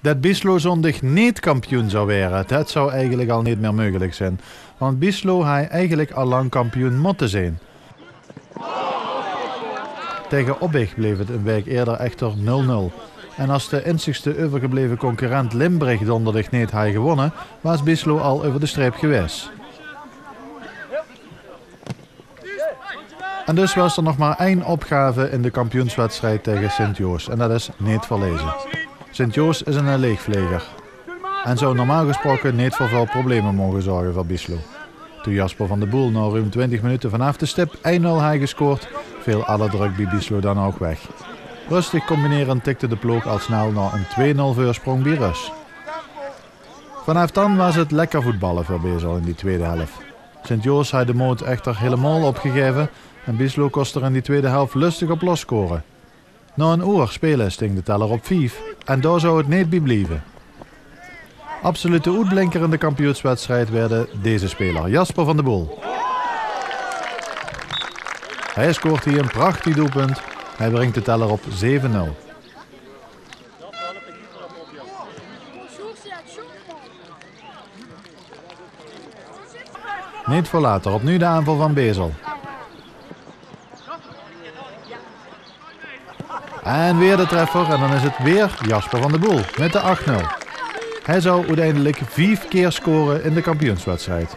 Dat Bislo zondag niet kampioen zou worden, dat zou eigenlijk al niet meer mogelijk zijn. Want Bislo had eigenlijk al lang kampioen moeten zijn. Tegen Obbig bleef het een week eerder echter 0-0. En als de einzigste overgebleven concurrent Limburg donderdag niet had gewonnen, was Bislo al over de streep geweest. En dus was er nog maar één opgave in de kampioenswedstrijd tegen Sint-Joost. En dat is niet verlezen. Sint-Joost is een leegvleger. En zou normaal gesproken niet voor veel problemen mogen zorgen voor Bislo. Toen Jasper van der Boel na ruim 20 minuten vanaf de stip 1-0 had gescoord, viel alle druk bij Bislo dan ook weg. Rustig combineren tikte de ploeg al snel naar een 2-0 voorsprong bij rust. Vanaf dan was het lekker voetballen voor Bezel in die tweede helft. Sint-Joost had de moed echter helemaal opgegeven en Bislo kost er in die tweede helft lustig op losscoren. Na een uur spelen sting de teller op 5 en daar zou het niet bij blijven. Absolute uitblinker in de kampioenswedstrijd werden deze speler, Jasper van der Boel. Hij scoort hier een prachtig doelpunt. Hij brengt de teller op 7-0. Niet voor later, opnieuw de aanval van Bezel. En weer de treffer en dan is het weer Jasper van der Boel met de 8-0. Hij zou uiteindelijk 5 keer scoren in de kampioenswedstrijd.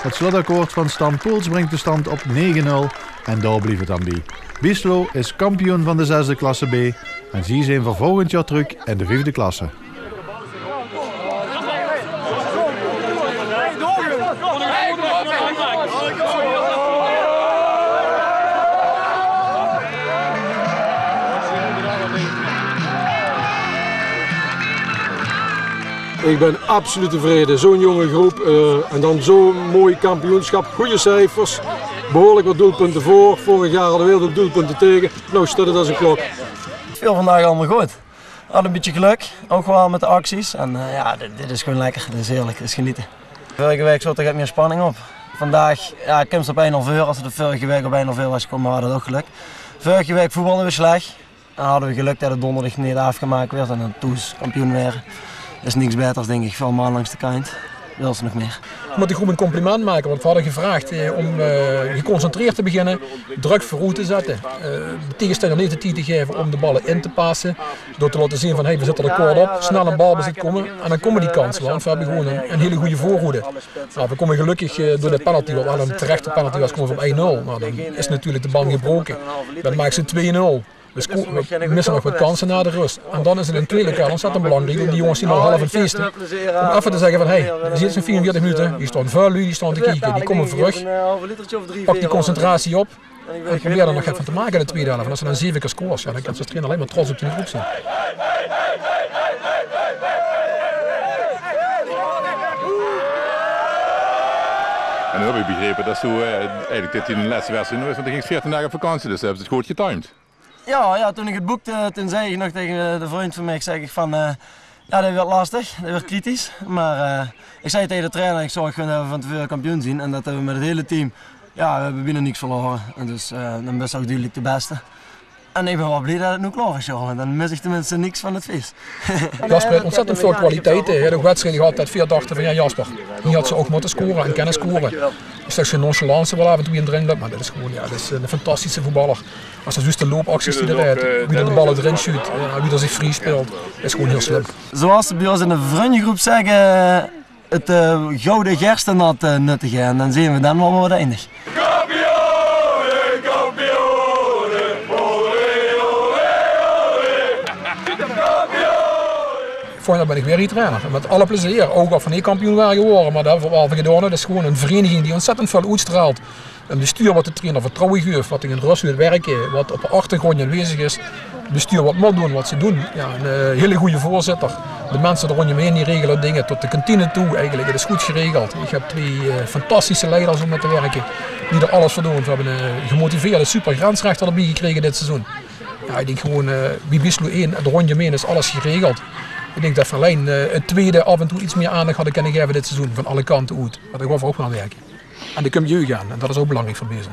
Het slotakkoord van Stan Poels brengt de stand op 9-0 en daar blijft het dan bij. Bislo is kampioen van de 6e klasse B en zij zijn voor volgend jaar terug in de 5e klasse. Ik ben absoluut tevreden. Zo'n jonge groep en dan zo'n mooi kampioenschap. Goede cijfers, behoorlijk wat doelpunten voor. Vorig jaar hadden we heel veel doelpunten tegen. Nou staat het als een klok. Het viel vandaag allemaal goed. We hadden een beetje geluk, ook wel met de acties. En ja, dit is gewoon lekker, dit is heerlijk, dit is genieten. Vorige week zat er meer spanning op. Vandaag, ja, ik kom op 1-0 voor. Als het de vorige week op 1-0 was gekomen, hadden we ook geluk. Vorige week voetbalden we slecht. Dan hadden we geluk dat het donderdag niet afgemaakt werd en dan toen kampioen werden. Dat is niks beters, denk ik. Veel man langs de kant. Wil ze nog meer. Ik moet de groep een compliment maken, want we hadden gevraagd om geconcentreerd te beginnen, druk vooruit te zetten. De tegenstander niet de tijd te geven om de ballen in te passen. Door te laten zien van hey, we zetten de koord op, snel een balbezit komen en dan komen die kansen wel. Want we hebben gewoon een hele goede voorhoede. Nou, we komen gelukkig door de penalty, wat wel een terechte penalty was, komen we op 1-0. Nou, dan is natuurlijk de band gebroken. Dan maken ze 2-0. Dus we missen nog wat kansen na de rust. En dan is het in de tweede kant ontzettend belangrijk om die jongens die nog half het feesten, om even te zeggen van hey, er zitten zo'n 44 minuten, die staan vuil, die staan te kijken, die komen terug. Pak die concentratie op en probeer er nog even te maken in de tweede helft. En als ze dan 7 keer scoort, ja, dan kan ze als trainer alleen maar trots op die groep zijn. En nu heb ik begrepen dat zo eigenlijk dit in de laatste wedstrijd is, want er ging 14 dagen op vakantie, dus hebben ze het goed getimed. Ja, toen ik het boekte, toen zei ik nog tegen de vriend van mij, zeg ik van, ja, dat werd lastig, dat werd kritisch. Maar ik zei tegen de trainer, ik zorg gewoon dat we van tevoren kampioen zien en dat we met het hele team, ja, we hebben binnen niks verloren. En dus dan best ook duidelijk de beste. En ik ben wel blij dat het nu klaar is, joh. Dan mis ik tenminste niks van het feest. Jasper heeft ontzettend veel kwaliteiten. Hij had ook wedstrijden gehad dat veel dachten van ja, Jasper, hier had ze ook moeten scoren en kunnen scoren. Dus dat is geen nonchalance wel af en toe in erin loopt, maar dat is gewoon ja, dat is een fantastische voetballer. Als er juist de loopacties die eruit, wie er de ballen erin schuurt, wie er zich free speelt, dat is gewoon heel slim. Zoals ze bij ons in de vriendengroep zeggen, het gouden gerstenat nuttigen en dan zien we dan wel wat eindig. Volgend jaar ben ik weer die trainer. Met alle plezier. Ook al van één kampioen waren geworden, maar dat hebben we gedaan. Dat is gewoon een vereniging die ontzettend veel uitstraalt. Een bestuur wat de trainer vertrouwen geeft, wat in rust wil werken, wat op de achtergrond aanwezig is. Het bestuur wat moet doen, wat ze doen. Ja, een hele goede voorzitter. De mensen er rond je heen die regelen dingen tot de kantine toe eigenlijk. Het is goed geregeld. Ik heb 2 fantastische leiders om mee te werken die er alles voor doen. We hebben een gemotiveerde super grensrechter erbij gekregen dit seizoen. Ja, ik denk gewoon, bij Biesloe 1, er rond je heen is alles geregeld. Ik denk dat Verlijn het tweede af en toe iets meer aandacht hadden kunnen geven dit seizoen. Van alle kanten uit. Maar daar gaan we ook gaan werken. En de jeugd aan. En dat is ook belangrijk voor deze.